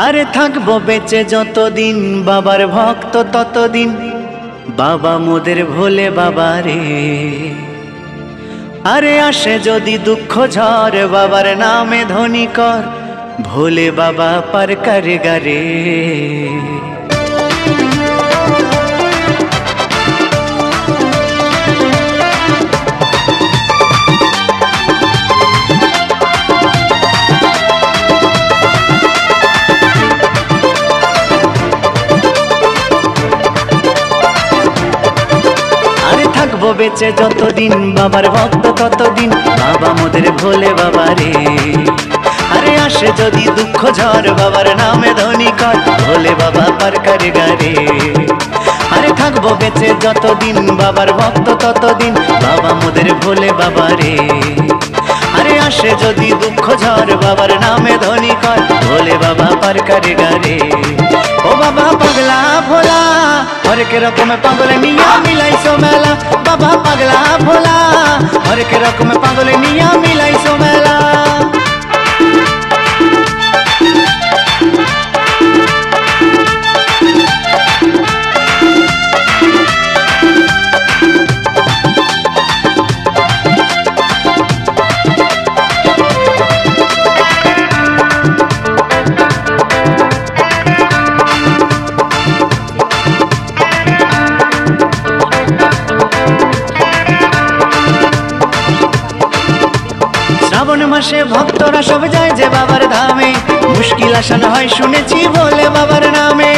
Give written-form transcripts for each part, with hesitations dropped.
আরে থাকবো বেঁচে যতদিন বাবার ভক্ত ততদিন, বাবা মোদের ভোলে বাবা রে। আরে আসে যদি দুঃখ ঝড় বাবার নামে ধ্বনি কর, ভোলে বাবা পার করে গারে। থাকবো বেঁচে যতদিন বাবার ভক্ত ততদিন, বাবা মোদের ভোলে বাবা রে। আরে আসে যদি দুঃখ ঝড় বাবার নামে ধ্বনি কর, ভোলে বাবা পার করে গারে। আরে থাকবো বেঁচে যতদিন বাবার ভক্ত ততদিন, বাবা মোদের ভোলে বাবা রে। আরে আসে যদি দুঃখ ঝড় বাবার নামে ধ্বনি কর, ভোলে বাবা পার করে গারে। ও বাবা পাগলা ভোলা হরেক রকম পাগল নিয়া মিলাইছো মেলা, বাবা পাগলা ভোলা হরেক রকম পাগল নিয়া মিলাইছো মেলা। শ্রাবণ মাসে ভক্তরা সব যায় যে বাবার ধামে, মুশকিল আসান হয় শুনেছি বলে বাবার নামে।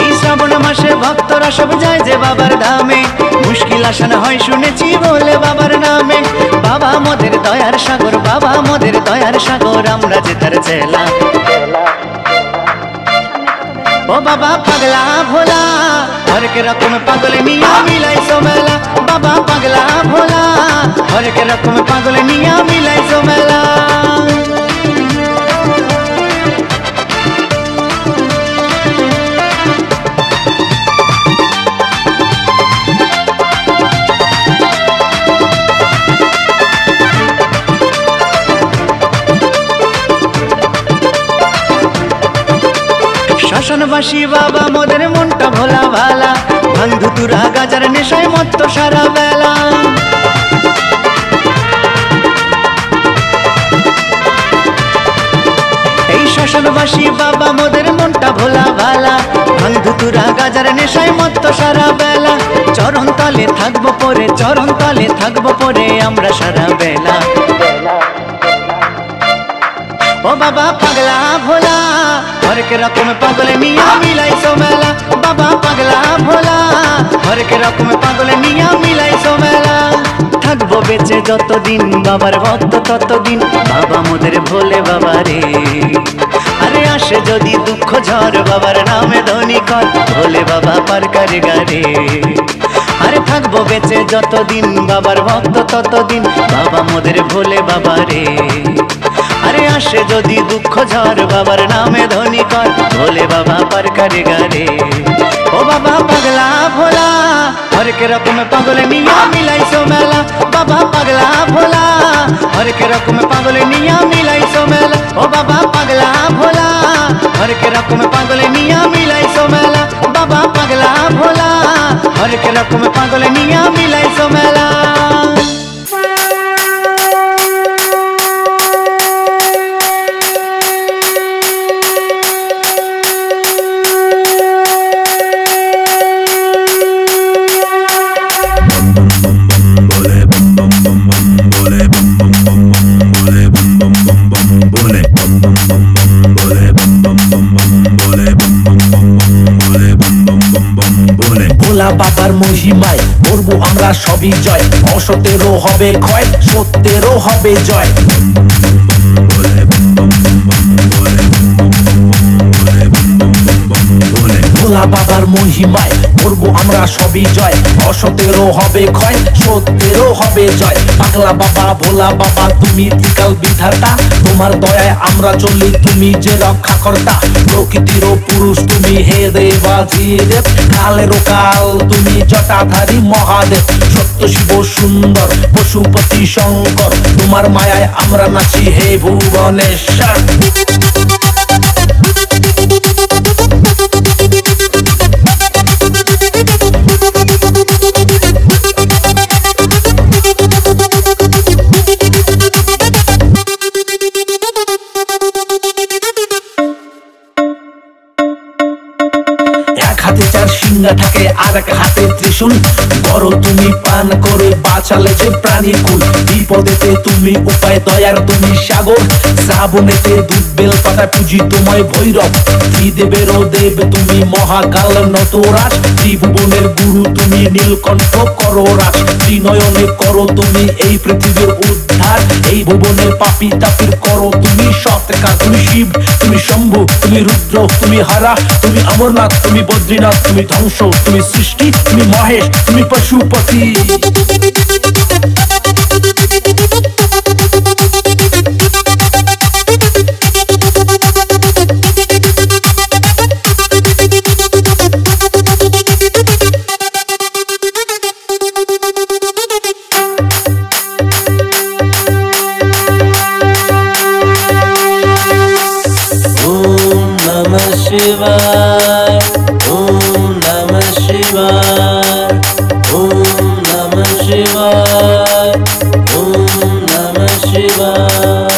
এই শ্রাবণ মাসে ভক্তরা সব যায় যে বাবার ধামে, মুশকিল আসান হয় শুনেছি বলে বাবার নামে। বাবা মোদের দয়ার সাগর, বাবা মোদের দয়ার সাগর, আমরা যে তার চেলা। ও বাবা পাগলা ভোলা হরেক রকম পাগল নিয়া মিলাইছো মেলা, বাবা পাগলা ভোলা হরেক রকম পাগল নিয়া মিলাইছো মেলা। শ্মশানবাসী বাবা মোদের মনটা ভোলা ভালা, ভাঙ ধুতুরা গাজার নেশায় মত্ত সারা বেলা। এই শ্মশানবাসী বাবা মোদের মনটা ভোলা ভালা, ভাঙ ধুতুরা গাজার নেশায় মত্ত সারা বেলা। চরণ তলে থাকবো পরে, চরণ তলে থাকবো পরে আমরা সারা বেলা। ও বাবা পাগলা ভোলা হরেক রকম পাগল নিয়া মিলাইছো মেলা, বাবা পাগলা ভোলা হরেক রকম পাগল নিয়া মিলাইছো মেলা। থাকবো বেঁচে যতদিন বাবার ভক্ত ততদিন, বাবা মোদের ভোলে বাবা রে। আরে আসে যদি দুঃখ ঝড় বাবার নামে ধ্বনি কর, ভোলে বাবা পার করে গারে। আরে থাকবো বেঁচে যতদিন বাবার ভক্ত ততদিন, বাবা মোদের ভোলে বাবা রে। আরে আসে যদি দুঃখ ঝড় বাবার নামে ধ্বনি কর, ভোলে বাবা পার করে গারে। ও বাবা পাগলা ভোলা হরেক রকম পাগল নিয়া মিলাইছো মেলা, বাবা পাগলা ভোলা হরেক রকম পাগল নিয়া মিলাইছো মেলা। ও বাবা পাগলা ভোলা হরেক রকম পাগল নিয়া মিলাইছো মেলা, বাবা পাগলা ভোলা হরেক রকম পাগল নিয়া মিলাইছো মেলা। ভোলা বাবার মহিমায় করবো আমরা সবই জয়, অসতেরও হবে ক্ষয়, সত্যেরও হবে জয়। ভোলা বাবার মহিমায় করবো আমরা সবই জয়, অসতেরও হবে ক্ষয়, সত্যেরও হবে জয়। পাগলা বাবা ভোলা বাবা তুমি ত্রিকাল বিধাতা, তোমার দয়ায় আমরা চলি, তুমি যে রক্ষাকর্তা। প্রকৃতিরও পুরুষ তুমি হে দেবাধিদেব, কালেরও কাল তুমি জটাধারী মহাদেব। সত্য শিব সুন্দর পশুপতি শঙ্কর, তোমার মায়ায় আমরা নাচি হে ভুবনেশ্বর। হাতে চার সিংহা থাকে আর এক হাতে ত্রিশূল, বড় তুমি পান করে বাঁচালে যে প্রাণীর কুল। বিপদেতে তুমি উপায়, দয়ার তুমি সাগর, শ্রাবণেতে দুধ বেল পাতা পুজি তোমায় ভৈরব। ত্রিদেবেরও দেব তুমি মহাকাল নটরাজ, ত্রিভুবনের গুরু তুমি নীলকণ্ঠ করো রাজ। ত্রিনয়নে করো তুমি এই পৃথিবীর উদ্ধার, এই ভুবনের পাপি তাপির করো তুমি সৎকার। তুমি শিব, তুমি শম্ভু, তুমি রুদ্র, তুমি হারা, তুমি অমরনাথ, তুমি বদ্রীনাথ, তুমি ধ্বংস, তুমি সৃষ্টি, তুমি মহেশ, তুমি পশুপতি। शिवाय ओम नमः शिवाय ओम नमः शिवाय ओम नमः शिवाय।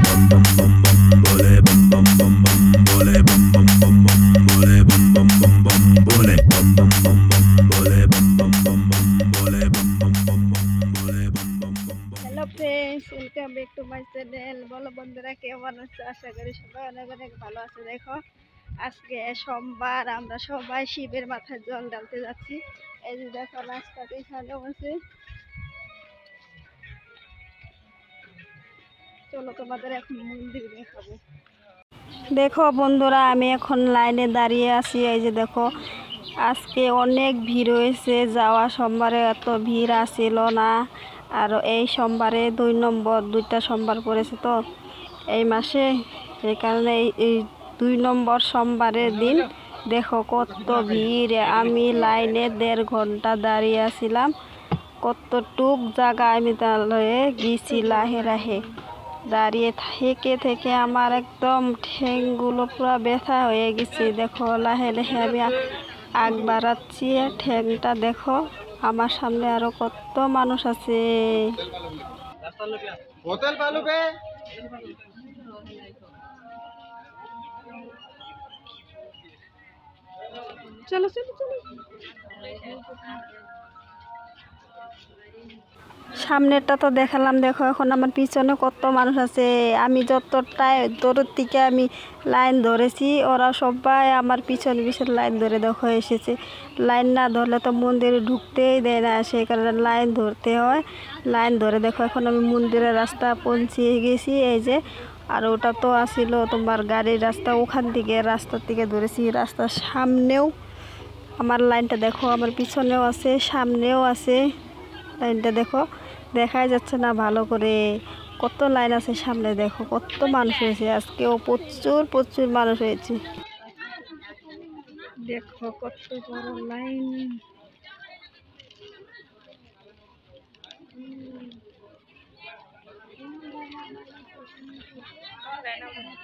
बम बम बम बम बोले बम बम बम बम बोले बम बम बम बम बोले बम बम बम बम बोले बम बम बम बम बोले बम बम बम बम बोले बम बम बम बम बोले बम बम बम बम। Hello friends, welcome back to my channel. বলো বন্ধুরা, কেমন আছে? আশা করি সবাই অনেক অনেক ভালো আছে। দেখো, আজকে সোমবার, আমরা সবাই শিবের মাথায় জল ঢালতে যাচ্ছি। এই যে দেখো, রাস্তাতে এখানেও আছে। চলো তোমাদের এখন মন্দির দেখাবো। দেখো বন্ধুরা, আমি এখন লাইনে দাঁড়িয়ে আছি। এই যে দেখো, আজকে অনেক ভিড় হয়েছে। যাওয়া সোমবারে এত ভিড় আসছিল না, আর এই সোমবারে দুইটা সোমবার পড়েছে তো এই মাসে, এই কারণে এই 2 নম্বর সোমবারের দিন দেখো কত ভিড়। আমি লাইনে 1.5 ঘন্টা দাঁড়িয়ে আছিলাম। কতটুক জায়গা আমি তাহলে গেছি লাহে লাহে দাঁড়িয়ে থেকে আমার একদম ঠ্যাংগুলো পুরো ব্যথা হয়ে গেছে। দেখো লাহে লাহে আমি আগ বাড়াচ্ছি, ঠ্যাংটা দেখো। আমার সামনে আরো কত মানুষ আছে। চলো চলো চলো, সামনেরটা তো দেখালাম। দেখো এখন আমার পিছনে কত মানুষ আছে। আমি যতটাই দূরের থেকে আমি লাইন ধরেছি, ওরা সবাই আমার পিছনে পিছনে লাইন ধরে দেখো এসেছে। লাইন না ধরলে তো মন্দিরে ঢুকতেই দেয় না, সেই কারণে লাইন ধরতে হয়। লাইন ধরে দেখো এখন আমি মন্দিরের রাস্তা পৌঁছিয়ে গেছি। এই যে, আর ওটা তো আসিল তোমার গাড়ির রাস্তা, ওখান থেকে রাস্তার থেকে ধরেছি। রাস্তার সামনেও আমার লাইনটা দেখো, আমার পিছনেও আছে, সামনেও আছে। লাইনটা দেখো, দেখাই যাচ্ছে না ভালো করে। কত লাইন আছে সামনে, দেখো কত মানুষ হয়েছে। আজকেও প্রচুর প্রচুর মানুষ হয়েছে। দেখো কত বড় লাইন।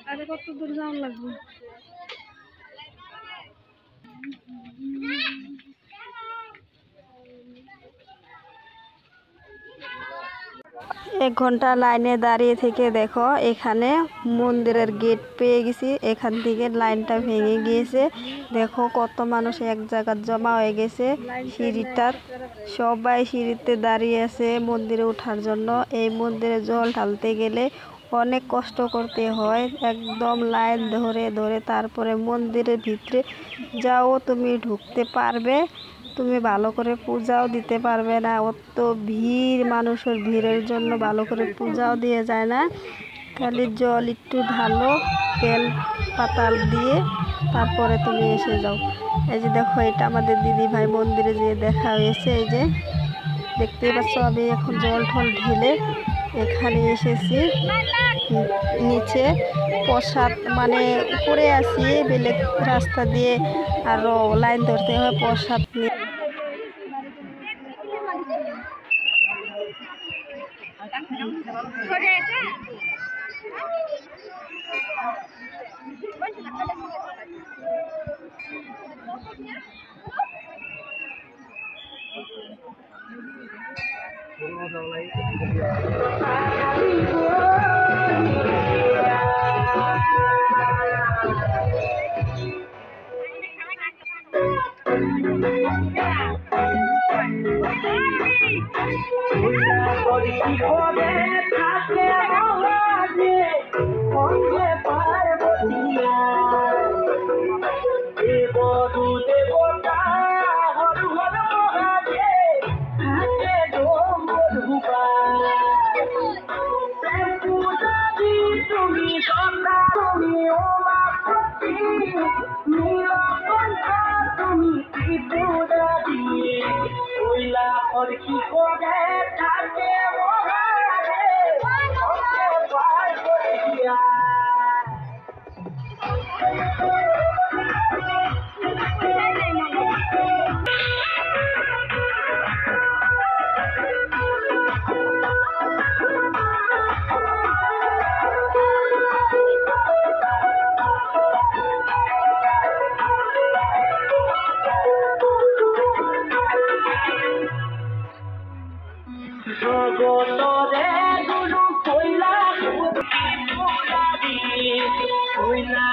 আরে কত দূর যাওয়া লাগবে। 1 ঘন্টা লাইনে দাঁড়িয়ে থেকে দেখো এখানে মন্দিরের গেট পেয়ে গেছি। এখান থেকে লাইনটা ভেঙে গিয়েছে। দেখো কত মানুষ এক জায়গায় জমা হয়ে গেছে। সিঁড়িটার সবাই সিঁড়িতে দাঁড়িয়ে আছে মন্দিরে ওঠার জন্য। এই মন্দিরে জল ঢালতে গেলে অনেক কষ্ট করতে হয়, একদম লাইন ধরে ধরে তারপরে মন্দিরের ভিতরে যাও তুমি ঢুকতে পারবে। তুমি ভালো করে পূজাও দিতে পারবে না, অত ভিড়। মানুষের ভিড়ের জন্য ভালো করে পূজাও দিয়ে যায় না। খালি জল একটু ঢালো বেল পাতা দিয়ে, তারপরে তুমি এসে যাও। এই যে দেখো, এটা আমাদের দিদি ভাই মন্দিরে যেয়ে দেখা হয়েছে। এই যে দেখতেই পাচ্ছ, আমি এখন জল ঠল ঢেলে এখানে এসেছি। নিচে প্রসাদ মানে উপরে আসি, বেলে রাস্তা দিয়ে আরও লাইন ধরতে হয় প্রসাদ নিয়ে। জগতরে গুরু কইলা কইলা